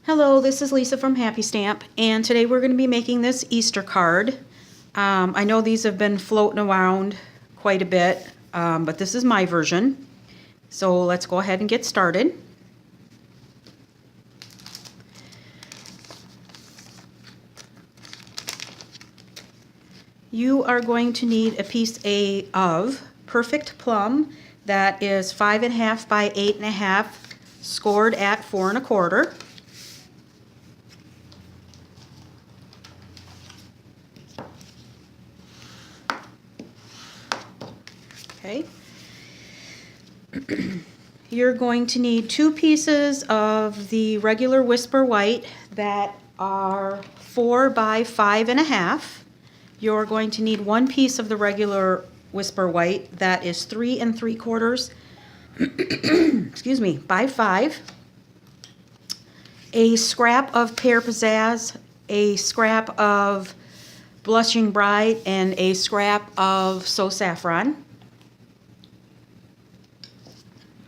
Hello, this is Lisa from Happy Stamp, and today we're going to be making this Easter card. I know these have been floating around quite a bit, but this is my version. So let's go ahead and get started. You are going to need a piece of Perfect Plum that is 5.5 by 8.5, scored at 4 1/4. Okay. You're going to need 2 pieces of the regular Whisper White that are 4 by 5.5. You're going to need 1 piece of the regular Whisper White that is 3 3/4 excuse me, by 5. A scrap of Pear Pizzazz, a scrap of Blushing Bride, and a scrap of So Saffron.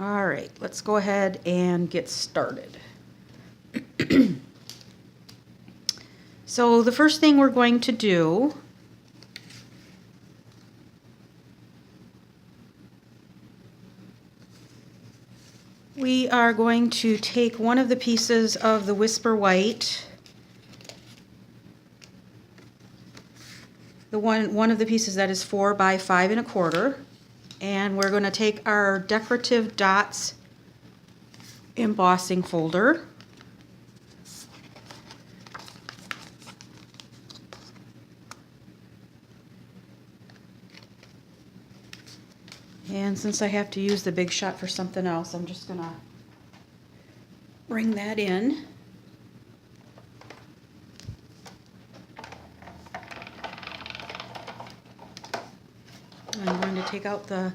All right, let's go ahead and get started. So the first thing we're going to do we are going to take one of the pieces of the Whisper White, one of the pieces that is 4 by 5 1/4, and we're going to take our Decorative Dots embossing folder, and since I have to use the Big Shot for something else, I'm just going to bring that in. I'm going to take out the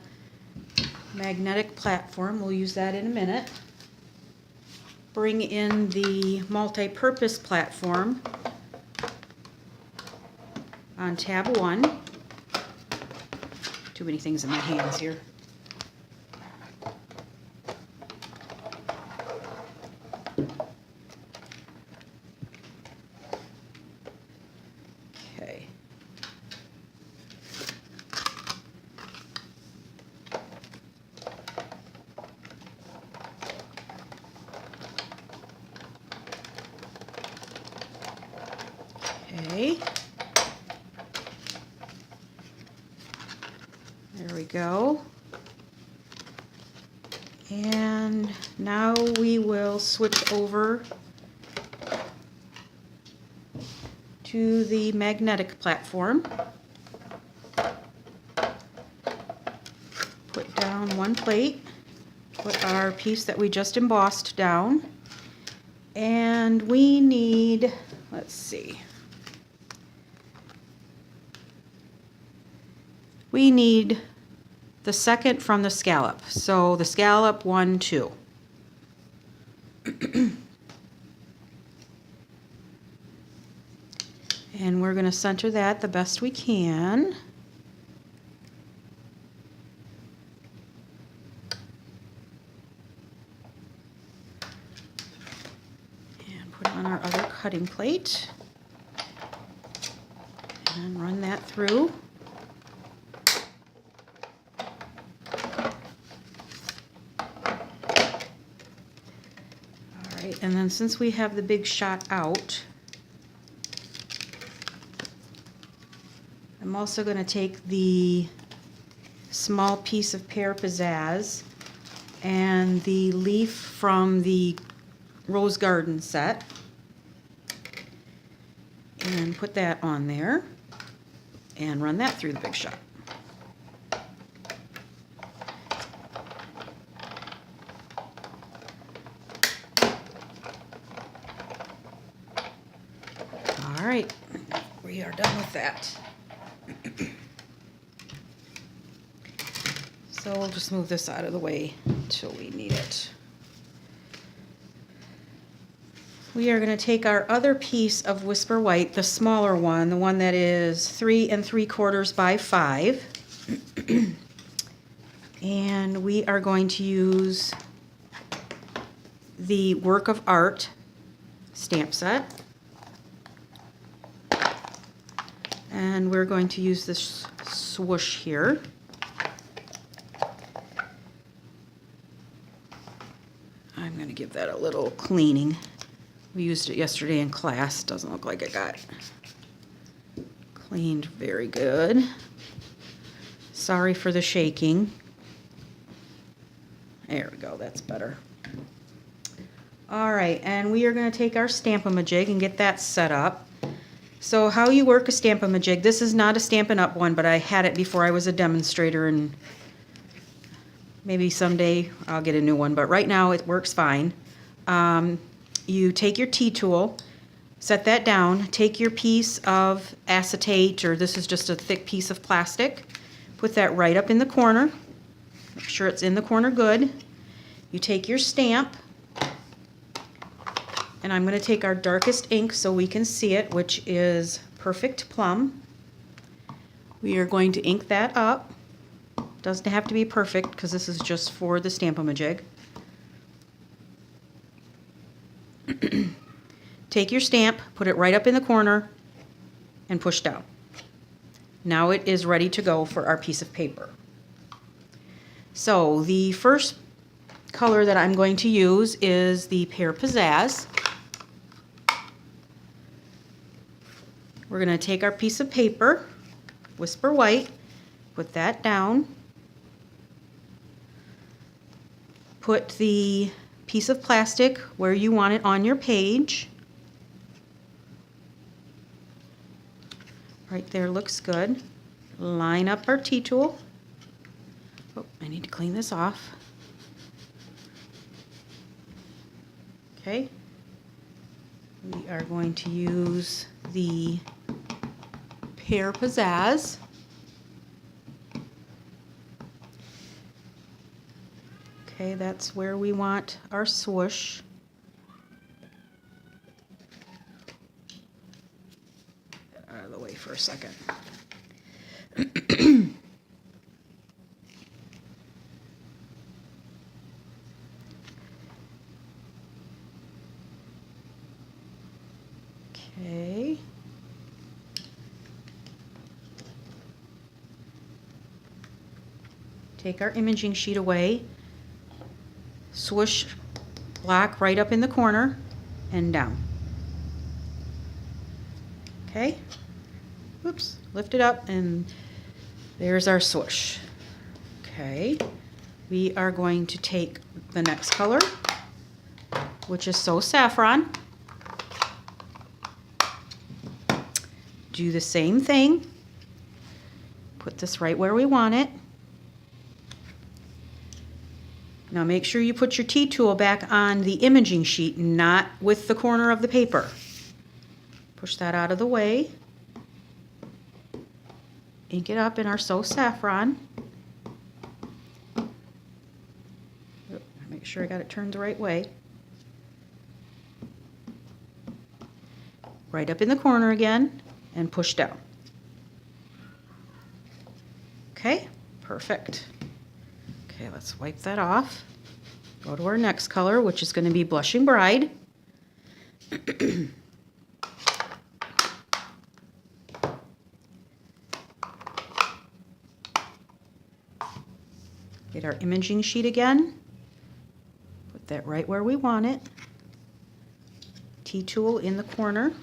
magnetic platform. We'll use that in a minute. Bring in the multi-purpose platform on tab 1. Too many things in my hands here. Okay. Okay. There we go. And now we will switch over to the magnetic platform. Put down 1 plate. Put our piece that we just embossed down. And we need, let's see. We need the second from the scallop. So the scallop 1, 2. And we're going to center that the best we can. And put on our other cutting plate. And run that through. And then since we have the Big Shot out, I'm also going to take the small piece of Pear Pizzazz and the leaf from the Rose Garden set and put that on there and run that through the Big Shot. All right, we are done with that. So we'll just move this out of the way until we need it. We are going to take our other piece of Whisper White, the smaller one, the one that is 3 3/4 by 5. And we are going to use the Work of Art stamp set. And we're going to use this swoosh here. I'm going to give that a little cleaning. We used it yesterday in class. Doesn't look like it got cleaned very good. Sorry for the shaking. There we go, that's better. All right, and we are going to take our Stampin'-UP and get that set up. So how you work a Stampin'-UP, this is not a Stampin' Up! One, but I had it before I was a demonstrator, and maybe someday I'll get a new one, but right now it works fine. You take your T-tool, set that down, take your piece of acetate, or this is just a thick piece of plastic, put that right up in the corner. Make sure it's in the corner good. You take your stamp, and I'm going to take our darkest ink so we can see it, which is Perfect Plum. We are going to ink that up. Doesn't have to be perfect because this is just for the Stampin'-UP. Take your stamp, put it right up in the corner, and push down. Now it is ready to go for our piece of paper. So the first color that I'm going to use is the Pear Pizzazz. We're going to take our piece of paper, Whisper White, put that down, put the piece of plastic where you want it on your page. Right there looks good. Line up our T-tool. Oh, I need to clean this off. Okay. We are going to use the Pear Pizzazz. Okay, that's where we want our swoosh. Get out of the way for a second. Okay. Take our imaging sheet away. Swoosh black right up in the corner and down. Okay. Oops, lift it up and there's our swoosh. Okay. We are going to take the next color, which is So Saffron. Do the same thing. Put this right where we want it. Now make sure you put your T-tool back on the imaging sheet, not with the corner of the paper. Push that out of the way. Ink it up in our So Saffron. Make sure I got it turned the right way. Right up in the corner again and push down. Okay, perfect. Okay, let's wipe that off. Go to our next color, which is going to be Blushing Bride. Get our imaging sheet again. Put that right where we want it. T-tool in the corner.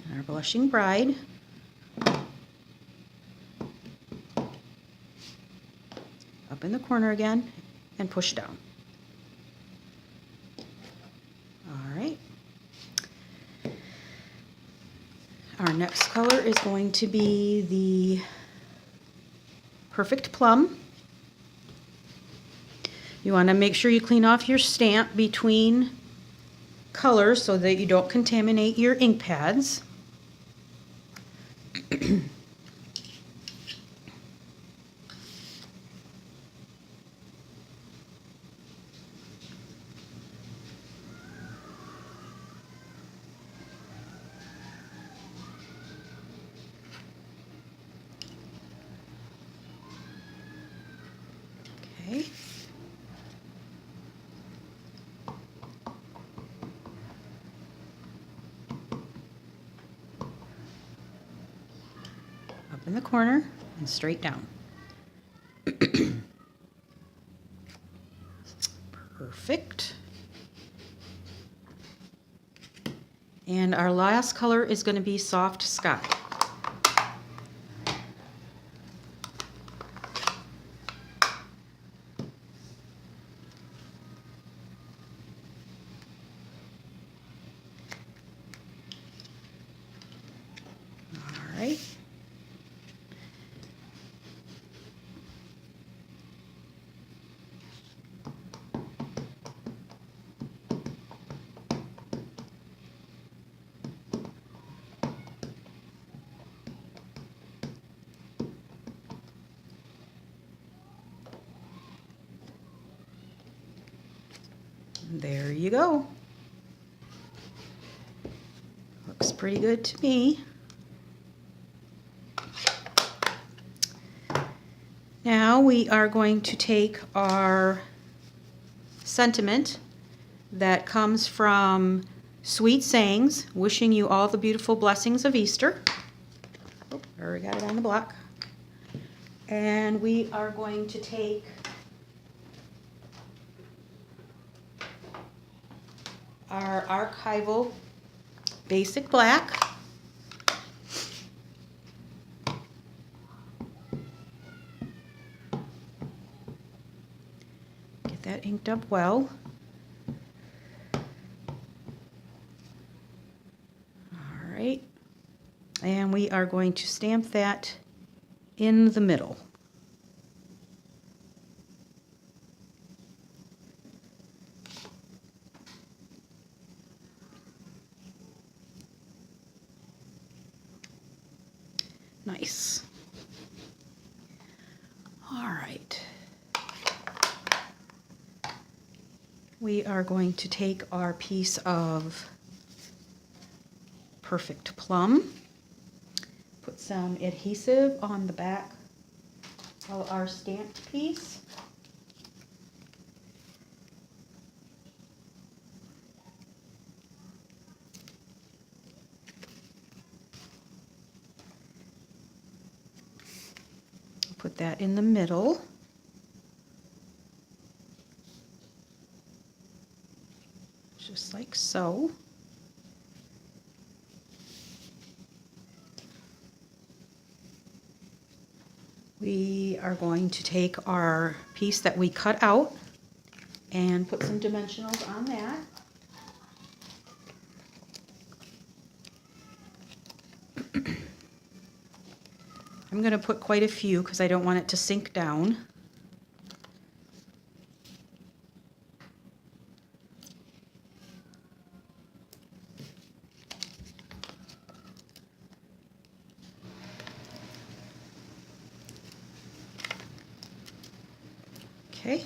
And our Blushing Bride. Up in the corner again and push down. All right. Our next color is going to be the Perfect Plum. You want to make sure you clean off your stamp between colors so that you don't contaminate your ink pads. Okay. in the corner and straight down. Perfect. And our last color is going to be soft sky. All right. There you go. Looks pretty good to me. Now we are going to take our sentiment that comes from Sweet Sayings, wishing you all the beautiful blessings of Easter. Oh, I already got it on the block. And we are going to take our archival basic black. Get that inked up well. All right. And we are going to stamp that in the middle. Nice. All right. We are going to take our piece of Perfect Plum, put some adhesive on the back of our stamped piece. Put that in the middle. Just like so. We are going to take our piece that we cut out and put some dimensionals on that. I'm going to put quite a few because I don't want it to sink down. Okay.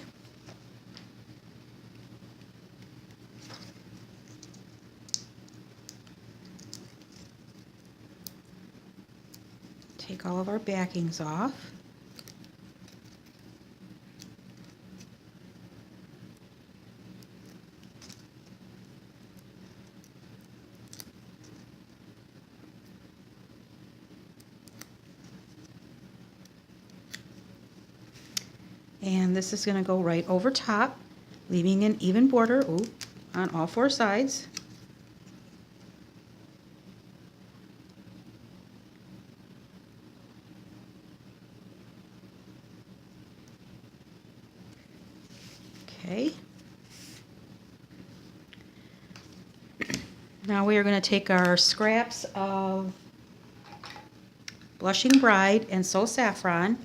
Take all of our backings off. And this is going to go right over top, leaving an even border on all four sides. Okay. Now we are going to take our scraps of Blushing Bride and So Saffron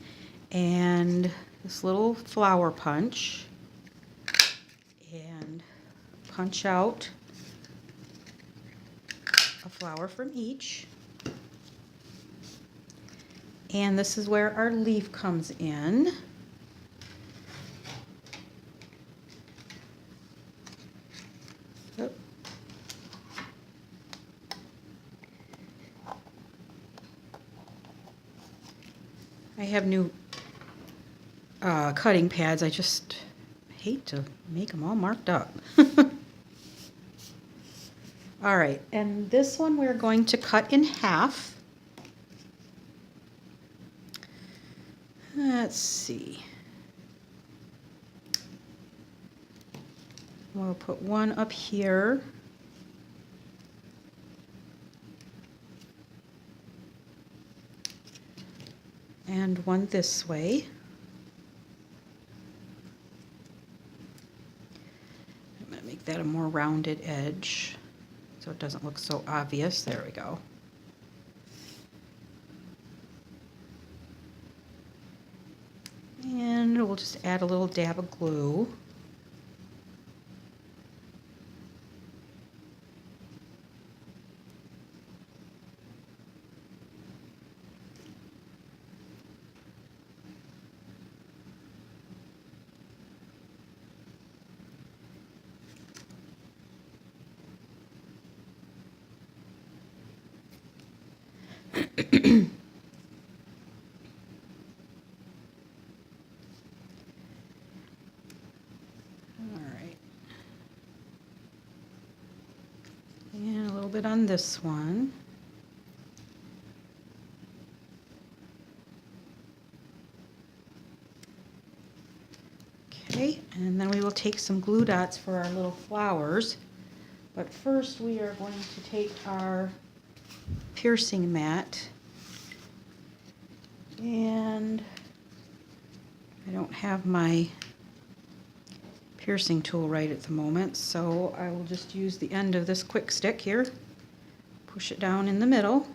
and this little flower punch and punch out a flower from each. And this is where our leaf comes in. I have new cutting pads. I just hate to make them all marked up. All right, and this one we're going to cut in half. let's see. We'll put one up here. And one this way. I'm going to make that a more rounded edge so it doesn't look so obvious. There we go. And we'll just add a little dab of glue. And a little bit on this one. Okay, and then we will take some glue dots for our little flowers. But first we are going to take our piercing mat, and I don't have my piercing tool right at the moment, so I will just use the end of this quick stick here, push it down in the middle,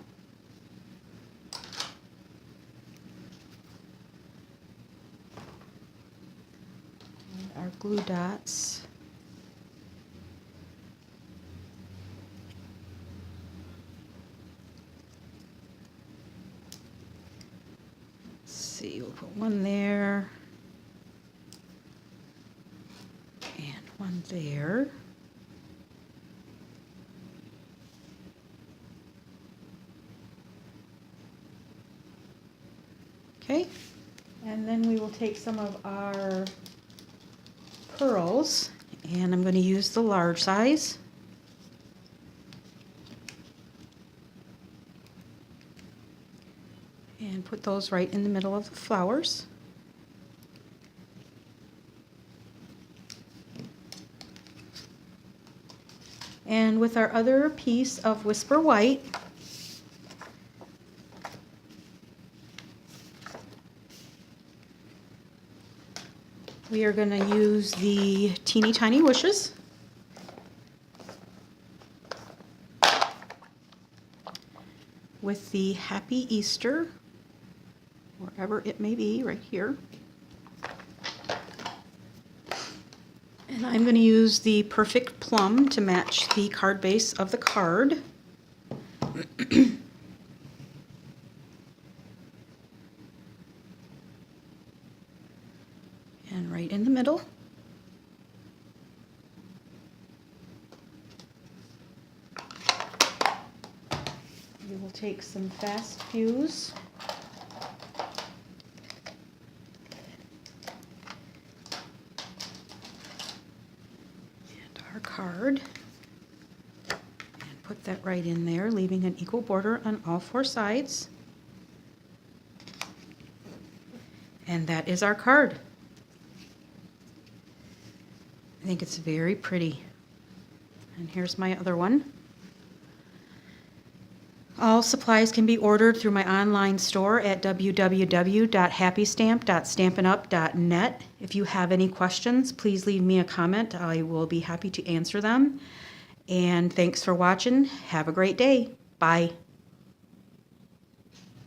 and our glue dots. Let's see, we'll put one there. One there. Okay, and then we will take some of our pearls, and I'm going to use the large size. And put those right in the middle of the flowers. And with our other piece of Whisper White, we are going to use the teeny tiny wishes. With the Happy Easter, wherever it may be, right here. And I'm going to use the Perfect Plum to match the card base of the card. And right in the middle. We will take some Fast Fuse. Card and put that right in there, leaving an equal border on all four sides. And that is our card. I think it's very pretty. And here's my other one. All supplies can be ordered through my online store at www.happystamp.stampinup.net. If you have any questions, please leave me a comment. I will be happy to answer them. And thanks for watching. Have a great day. Bye.